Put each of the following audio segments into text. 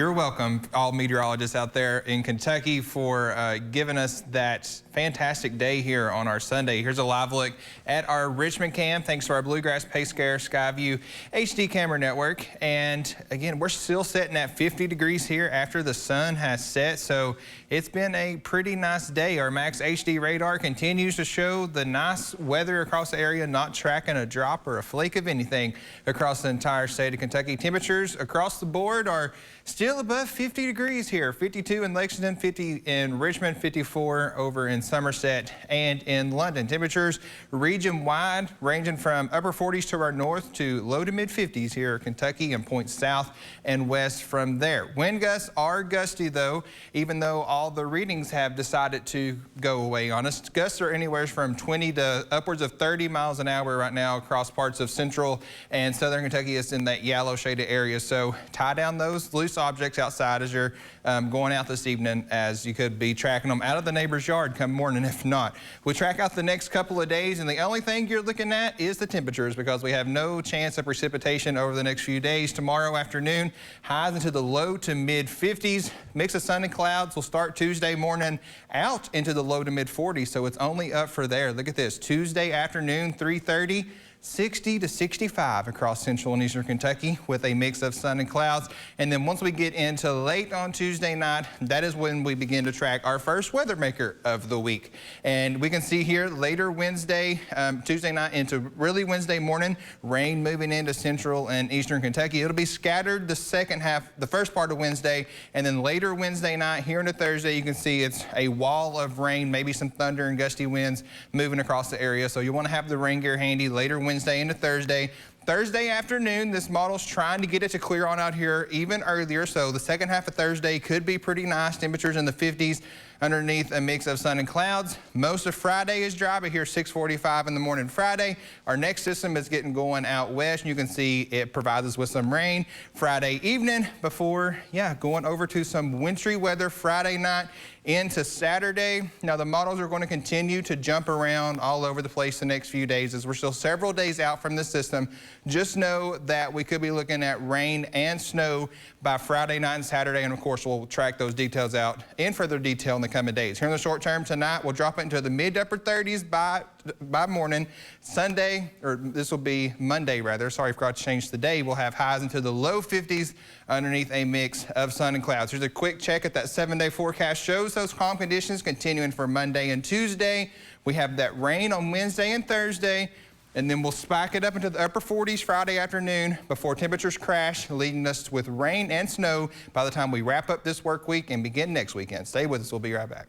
You're welcome, all meteorologists out there in Kentucky, for giving us that fantastic day here on our Sunday. Here's a live look at our Richmond cam, thanks to our Bluegrass Payscare Skyview HD camera network. And again, we're still sitting at 50 degrees here after the sun has set, so it's been a pretty nice day. Our Max HD radar continues to show the nice weather across the area, not tracking a drop or a flake of anything across the entire state of Kentucky. Temperatures across the board are still above 50 degrees here. 52 in Lexington, 50 in Richmond, 54 over in Somerset and in London. Temperatures region-wide ranging from upper 40s to our north to low to mid 50s here in Kentucky, and points south and west from there. Wind gusts are gusty though, even though all the readings have decided to go away on us. Gusts are anywhere from 20 to upwards of 30 miles an hour right now across parts of central and southern Kentucky. It's in that yellow shaded area, so tie down those loose objects outside as you're going out this evening, as you could be tracking them out of the neighbor's yard come morning if not. We track out the next couple of days, and the only thing you're looking at is the temperatures, because we have no chance of precipitation over the next few days. Tomorrow afternoon, highs into the low to mid 50s. Mix of sun and clouds will start Tuesday morning out into the low to mid 40s, so it's only up for there. Look at this, Tuesday afternoon, 3:30. 60 to 65 across central and eastern Kentucky with a mix of sun and clouds. And then once we get into late on Tuesday night, that is when we begin to track our first weather maker of the week. And we can see here later Wednesday, Tuesday night into really Wednesday morning, rain moving into central and eastern Kentucky. It'll be scattered the second half, the first part of Wednesday, and then later Wednesday night here into Thursday, you can see it's a wall of rain, maybe some thunder and gusty winds moving across the area. So you want to have the rain gear handy later Wednesday into Thursday. Thursday afternoon, this model's trying to get it to clear on out here even earlier, so the second half of Thursday could be pretty nice. Temperatures in the 50s underneath a mix of sun and clouds. Most of Friday is dry, but here 6:45 in the morning Friday. Our next system is getting going out west, and you can see it provides us with some rain Friday evening before, going over to some wintry weather Friday night into Saturday. Now the models are going to continue to jump around all over the place the next few days, as we're still several days out from this system. Just know that we could be looking at rain and snow by Friday night and Saturday, and of course we'll track those details out in further detail in the coming days. Here in the short term tonight, we'll drop it into the mid to upper 30s by morning. Sunday, or this will be Monday rather, sorry, I forgot to change the day, we'll have highs into the low 50s underneath a mix of sun and clouds. Here's a quick check at that 7-day forecast. Shows those calm conditions continuing for Monday and Tuesday. We have that rain on Wednesday and Thursday, and then we'll spike it up into the upper 40s Friday afternoon before temperatures crash, leaving us with rain and snow by the time we wrap up this work week and begin next weekend. Stay with us, we'll be right back.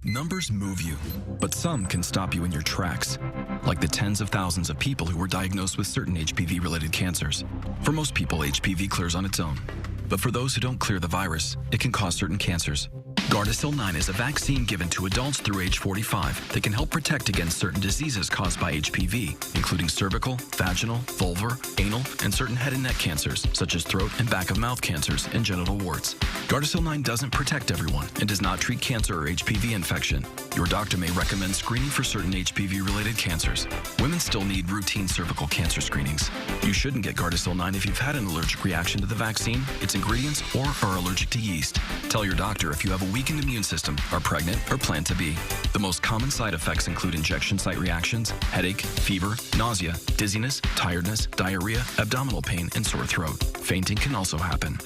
Numbers move you, but some can stop you in your tracks, like the tens of thousands of people who were diagnosed with certain HPV-related cancers. For most people, HPV clears on its own, but for those who don't clear the virus, it can cause certain cancers. Gardasil 9 is a vaccine given to adults through age 45 that can help protect against certain diseases caused by HPV, including cervical, vaginal, vulvar, anal, and certain head and neck cancers, such as throat and back of mouth cancers and genital warts. Gardasil 9 doesn't protect everyone and does not treat cancer or HPV infection. Your doctor may recommend screening for certain HPV-related cancers. Women still need routine cervical cancer screenings. You shouldn't get Gardasil 9 if you've had an allergic reaction to the vaccine, its ingredients, or are allergic to yeast. Tell your doctor if you have a weakened immune system, are pregnant, or plan to be. The most common side effects include injection site reactions, headache, fever, nausea, dizziness, tiredness, diarrhea, abdominal pain, and sore throat. Fainting can also happen.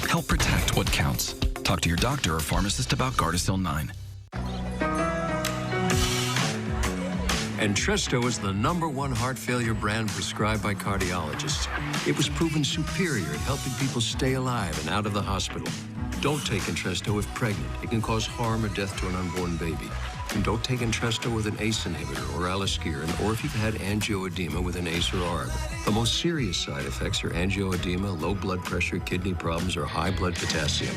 Help protect what counts. Talk to your doctor or pharmacist about Gardasil 9. Entresto is the #1 heart failure brand prescribed by cardiologists. It was proven superior at helping people stay alive and out of the hospital. Don't take Entresto if pregnant. It can cause harm or death to an unborn baby. And don't take Entresto with an ACE inhibitor or aliskiren, or if you've had angioedema with an ACE or ARB. The most serious side effects are angioedema, low blood pressure, kidney problems, or high blood potassium.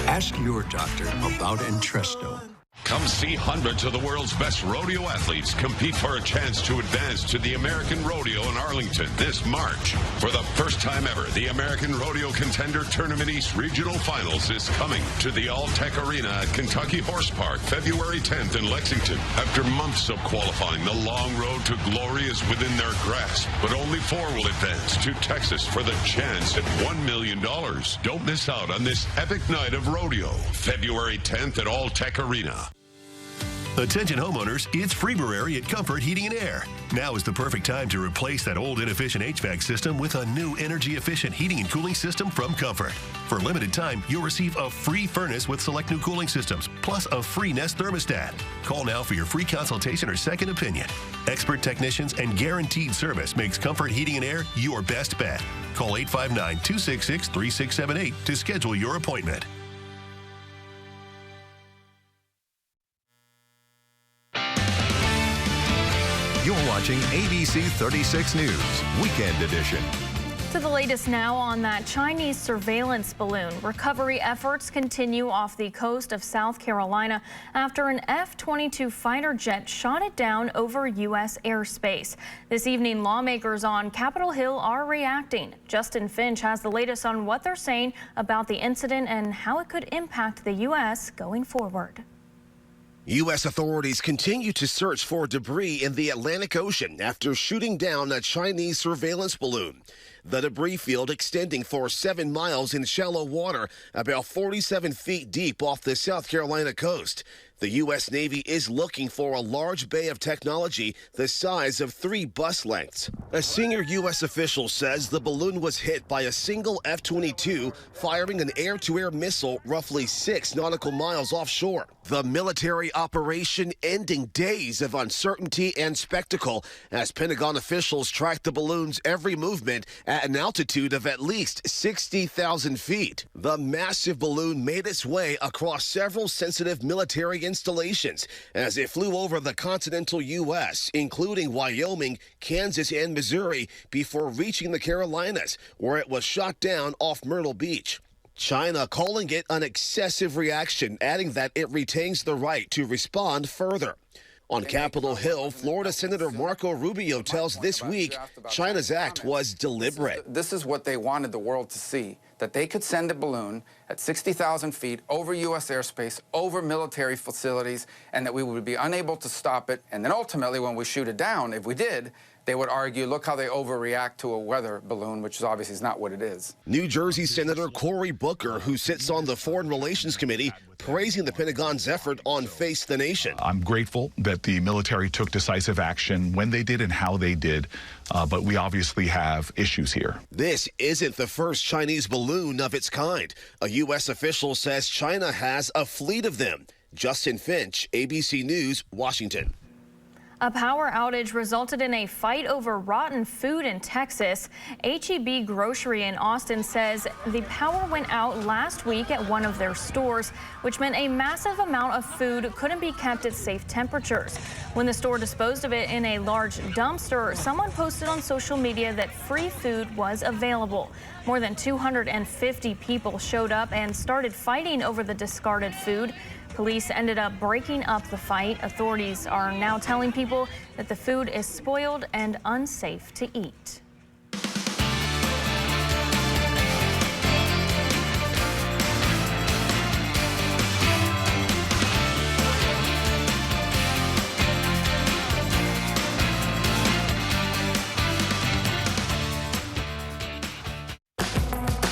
Ask your doctor about Entresto. Come see hundreds of the world's best rodeo athletes compete for a chance to advance to the American Rodeo in Arlington this March. For the first time ever, the American Rodeo Contender Tournament East Regional Finals is coming to the All-Tech Arena at Kentucky Horse Park February 10th in Lexington. After months of qualifying, the long road to glory is within their grasp, but only 4 will advance to Texas for the chance at $1 million. Don't miss out on this epic night of rodeo, February 10th at All-Tech Arena. Attention homeowners, it's February at Comfort Heating and Air. Now is the perfect time to replace that old inefficient HVAC system with a new energy-efficient heating and cooling system from Comfort. For a limited time, you'll receive a free furnace with select new cooling systems, plus a free Nest thermostat. Call now for your free consultation or second opinion. Expert technicians and guaranteed service makes Comfort Heating and Air your best bet. Call 859-266-3678 to schedule your appointment. You're watching ABC 36 News, Weekend Edition. To the latest now on that Chinese surveillance balloon. Recovery efforts continue off the coast of South Carolina after an F-22 fighter jet shot it down over U.S. airspace. This evening, lawmakers on Capitol Hill are reacting. Justin Finch has the latest on what they're saying about the incident and how it could impact the U.S. going forward. U.S. authorities continue to search for debris in the Atlantic Ocean after shooting down a Chinese surveillance balloon. The debris field extending for 7 miles in shallow water, about 47 feet deep off the South Carolina coast. The U.S. Navy is looking for a large bay of technology the size of 3 bus lengths. A senior U.S. official says the balloon was hit by a single F-22 firing an air-to-air missile roughly 6 nautical miles offshore. The military operation ending days of uncertainty and spectacle as Pentagon officials tracked the balloon's every movement at an altitude of at least 60,000 feet. The massive balloon made its way across several sensitive military installations as it flew over the continental U.S., including Wyoming, Kansas, and Missouri, before reaching the Carolinas, where it was shot down off Myrtle Beach. China calling it an excessive reaction, adding that it retains the right to respond further. On Capitol Hill, Florida Senator Marco Rubio tells This Week China's act was deliberate. This is what they wanted the world to see, that they could send a balloon at 60,000 feet over U.S. airspace, over military facilities, and that we would be unable to stop it. And then ultimately, when we shoot it down, if we did, they would argue, look how they overreact to a weather balloon, which is obviously not what it is. New Jersey Senator Cory Booker, who sits on the Foreign Relations Committee, praising the Pentagon's effort on Face the Nation. I'm grateful that the military took decisive action when they did and how they did, but we obviously have issues here. This isn't the first Chinese balloon of its kind. A U.S. official says China has a fleet of them. Justin Finch, ABC News, Washington. A power outage resulted in a fight over rotten food in Texas. H-E-B Grocery in Austin says the power went out last week at one of their stores, which meant a massive amount of food couldn't be kept at safe temperatures. When the store disposed of it in a large dumpster, someone posted on social media that free food was available. More than 250 people showed up and started fighting over the discarded food. Police ended up breaking up the fight. Authorities are now telling people that the food is spoiled and unsafe to eat.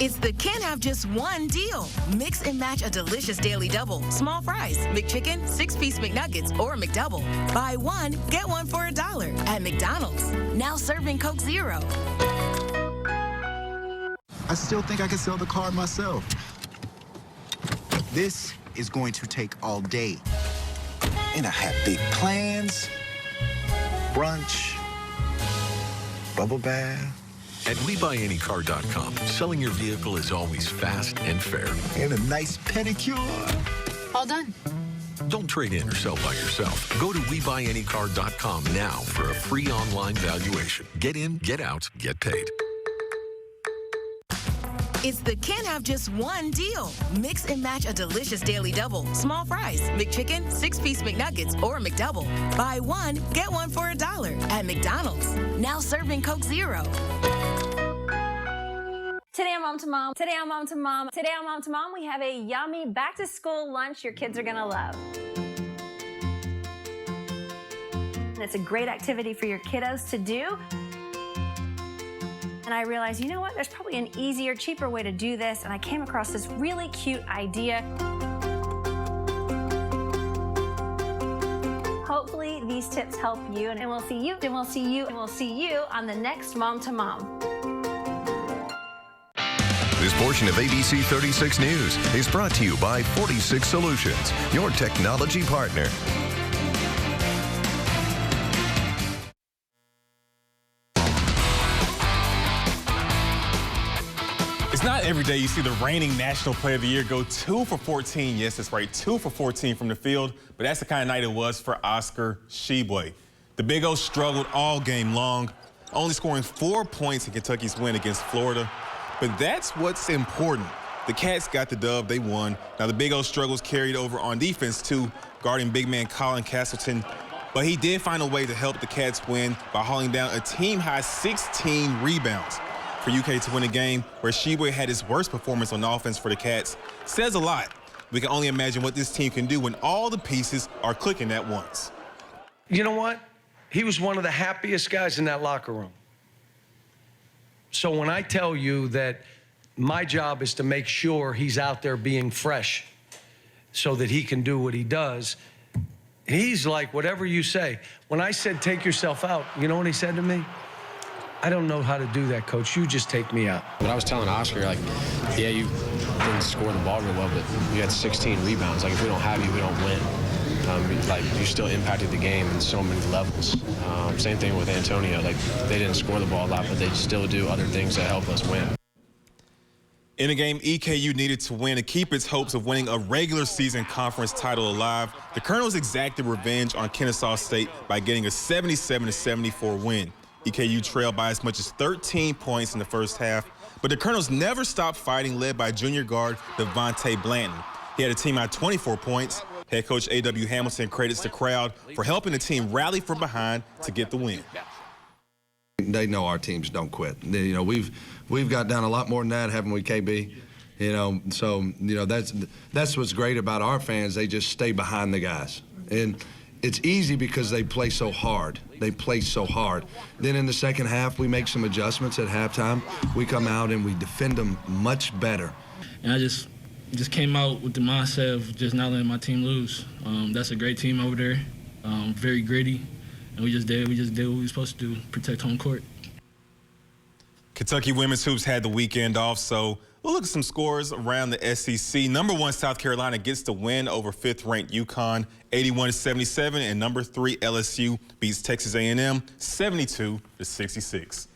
It's the can't have just one deal. Mix and match a delicious daily double. Small fries, McChicken, 6-piece McNuggets, or McDouble. Buy one, get one for $1 at McDonald's. Now serving Coke Zero. I still think I can sell the car myself. This is going to take all day. And I have big plans. Brunch. Bubble bath. At WeBuyAnyCar.com, selling your vehicle is always fast and fair. And a nice pedicure. All done. Don't trade in or sell by yourself. Go to WeBuyAnyCar.com now for a free online valuation. Get in, get out, get paid. It's the can't have just one deal. Mix and match a delicious daily double. Small fries, McChicken, 6-piece McNuggets, or a McDouble. Buy one, get one for $1 at McDonald's. Now serving Coke Zero. Today on Mom to Mom, today on Mom to Mom, today on Mom to Mom, we have a yummy back-to-school lunch your kids are gonna love. And it's a great activity for your kiddos to do. And I realized, you know what, there's probably an easier, cheaper way to do this, and I came across this really cute idea. Hopefully these tips help you, and we'll see you, and we'll see you, and we'll see you on the next Mom to Mom. This portion of ABC 36 News is brought to you by 46 Solutions, your technology partner. It's not every day you see the reigning National Player of the Year go 2 for 14. Yes, that's right, 2 for 14 from the field. But that's the kind of night it was for Oscar Tshiebwe. The Big O struggled all game long, only scoring 4 points in Kentucky's win against Florida. But that's what's important. The Cats got the dub, they won. Now the Big O struggles carried over on defense too, guarding big man Colin Castleton. But he did find a way to help the Cats win by hauling down a team-high 16 rebounds for UK to win a game where Tshiebwe had his worst performance on offense for the Cats. Says a lot. We can only imagine what this team can do when all the pieces are clicking at once. You know what? He was one of the happiest guys in that locker room. So when I tell you that my job is to make sure he's out there being fresh so that he can do what he does, he's like, whatever you say. When I said, take yourself out, you know what he said to me? I don't know how to do that, Coach. You just take me out. But I was telling Oscar, like, yeah, you didn't score the ball real well, but you had 16 rebounds. Like, if we don't have you, we don't win. Like, you still impacted the game in so many levels. Same thing with Antonio. Like, they didn't score the ball a lot, but they still do other things that help us win. In a game EKU needed to win to keep its hopes of winning a regular season conference title alive, the Colonels exacted revenge on Kennesaw State by getting a 77-74 win. EKU trailed by as much as 13 points in the first half, but the Colonels never stopped fighting, led by junior guard Devontae Blanton. He had a team at 24 points. Head coach A.W. Hamilton credits the crowd for helping the team rally from behind to get the win. They know our teams don't quit. You know, we've got down a lot more than that, haven't we, KB? You know, so you know that's what's great about our fans. They just stay behind the guys, and it's easy because they play so hard. They play so hard. Then in the second half, we make some adjustments at halftime. We come out and we defend them much better. And I just came out with the mindset of just not letting my team lose. That's a great team over there, very gritty, and we just did what we were supposed to do, protect home court. Kentucky women's hoops had the weekend off, so we'll look at some scores around the SEC. Number 1 South Carolina gets the win over 5th-ranked UConn, 81-77, and number 3 LSU beats Texas A&M, 72-66.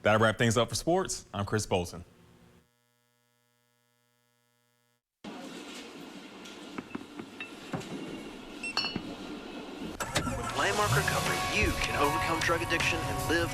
That'll wrap things up for sports. I'm Chris Bolton. With Landmark Recovery, you can overcome drug addiction and live.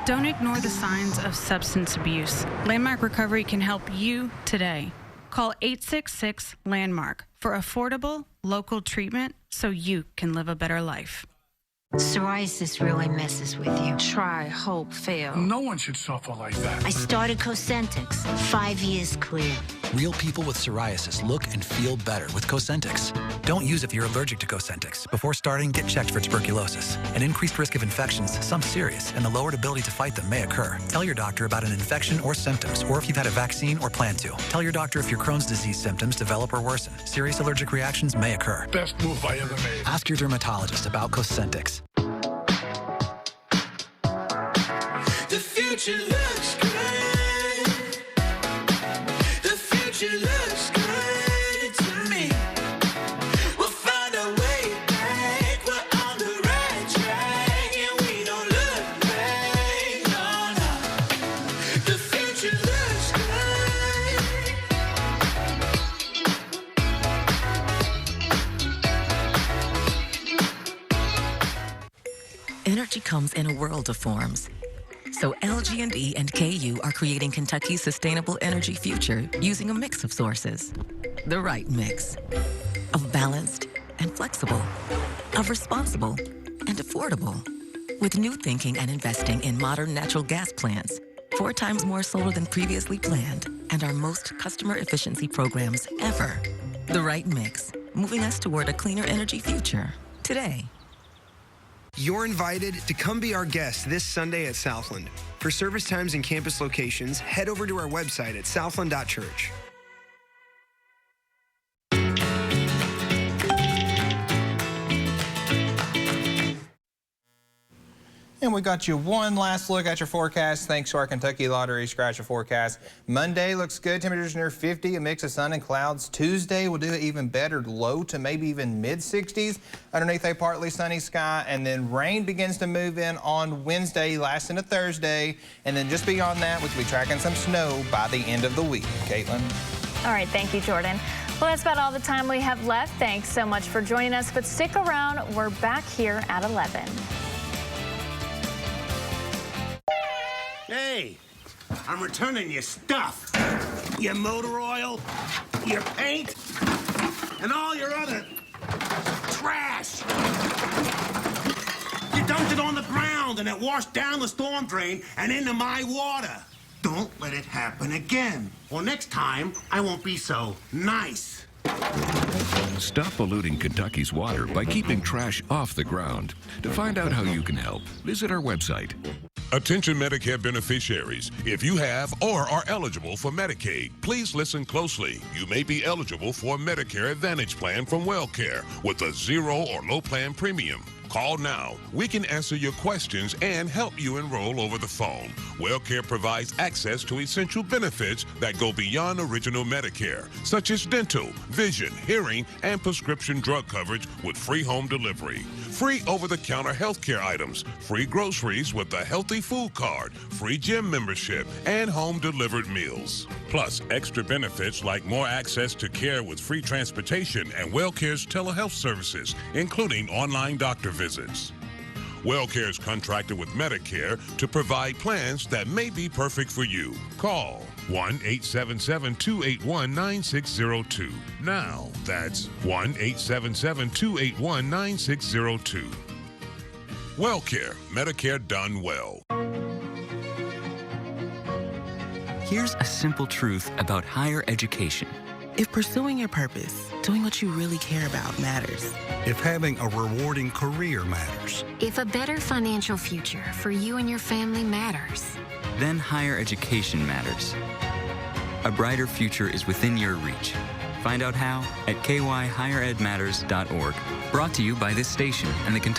Don't ignore the signs of substance abuse. Landmark Recovery can help you today. Call 866-LANDMARK for affordable, local treatment so you can live a better life. Psoriasis really messes with you. Try, hope, fail. No one should suffer like that. I started Cosentix. 5 years clear. Real people with psoriasis look and feel better with Cosentix. Don't use if you're allergic to Cosentix. Before starting, get checked for tuberculosis. An increased risk of infections, some serious, and the lowered ability to fight them may occur. Tell your doctor about an infection or symptoms, or if you've had a vaccine or plan to. Tell your doctor if your Crohn's disease symptoms develop or worsen. Serious allergic reactions may occur. Best move I ever made. Ask your dermatologist about Cosentix. The future looks good. The future looks good to me. We'll find a way back. We're on the right track, and we don't look back. No, no. The future looks good. Energy comes in a world of forms. So LG&E and KU are creating Kentucky's sustainable energy future using a mix of sources. The right mix of balanced and flexible, of responsible and affordable. With new thinking and investing in modern natural gas plants, 4 times more solar than previously planned, and our most customer efficiency programs ever. The right mix, moving us toward a cleaner energy future today. You're invited to come be our guest this Sunday at Southland. For service times and campus locations, head over to our website at southland.church. And we got you one last look at your forecast thanks to our Kentucky Lottery Scratcher forecast. Monday looks good, temperatures near 50, a mix of sun and clouds. Tuesday will do it even better, low to maybe even mid-60s underneath a partly sunny sky. And then rain begins to move in on Wednesday, lasting to Thursday. And then just beyond that, we could be tracking some snow by the end of the week. Caitlin? All right, thank you, Jordan. Well, that's about all the time we have left. Thanks so much for joining us, but stick around. We're back here at 11. Hey, I'm returning your stuff. Your motor oil, your paint, and all your other trash. You dumped it on the ground and it washed down the storm drain and into my water. Don't let it happen again. Or next time, I won't be so nice. Stop polluting Kentucky's water by keeping trash off the ground. To find out how you can help, visit our website. Attention Medicare beneficiaries. If you have or are eligible for Medicaid, please listen closely. You may be eligible for a Medicare Advantage plan from WellCare with a 0 or low plan premium. Call now. We can answer your questions and help you enroll over the phone. WellCare provides access to essential benefits that go beyond original Medicare, such as dental, vision, hearing, and prescription drug coverage with free home delivery, free over-the-counter healthcare items, free groceries with a healthy food card, free gym membership, and home-delivered meals. Plus, extra benefits like more access to care with free transportation and WellCare's telehealth services, including online doctor visits. WellCare is contracted with Medicare to provide plans that may be perfect for you. Call 1-877-281-9602. Now, that's 1-877-281-9602. WellCare, Medicare done well. Here's a simple truth about higher education. If pursuing your purpose, doing what you really care about matters. If having a rewarding career matters. If a better financial future for you and your family matters. Then higher education matters. A brighter future is within your reach. Find out how at kyhigheredmatters.org. Brought to you by this station and the Kentucky